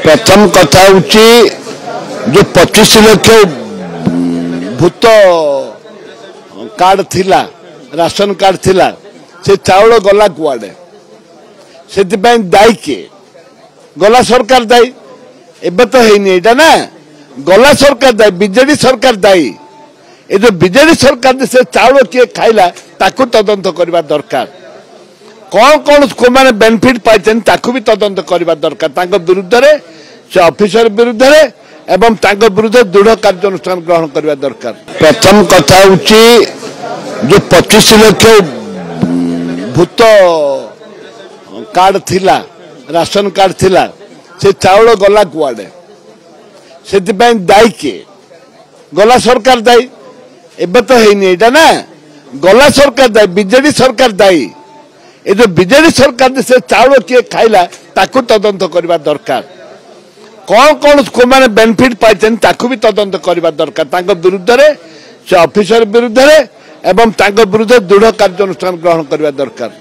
प्रथम कथा होची जो 25 लाख भूत कार्ड थिला राशन कार्ड थिला से चाउल गला कुआडे से दायी किए गला सरकार दायी एबे तो है ना गला सरकार दायी बीजेडी सरकार दायी ये जो बीजेडी सरकार से चाउल किए खाइला ताकू तदंत करबा दरकार कौन कौन को माने बेनिफिट पाइछन ताकू भी तदंत करबा दरकार तांको विरुद्ध रे से ऑफिसर विरुद्ध रे एवं तांको विरुद्ध दृढ़ कार्यानुष्ठान ग्रहण करबा दरकार। प्रथम कथा होची जो 25 लाख भूत कार्ड थिला राशन कार्ड थिला से चाउल गला कुआडे से दायी किए गला सरकार दायी एबे तो है ना गला सरकार दायी बीजेडी सरकार दायी ये जो बीजेडी सरकार से चाउल किए खाइला ताकू तदंत करबा दरकार कौन कौन को माने बेनिफिट पाइछन ताकू भी तदंत करबा दरकार तांको विरुद्ध रे से ऑफिसर विरुद्ध रे एवं तांको विरुद्ध दृढ़ कार्यानुष्ठान ग्रहण करबा दरकार।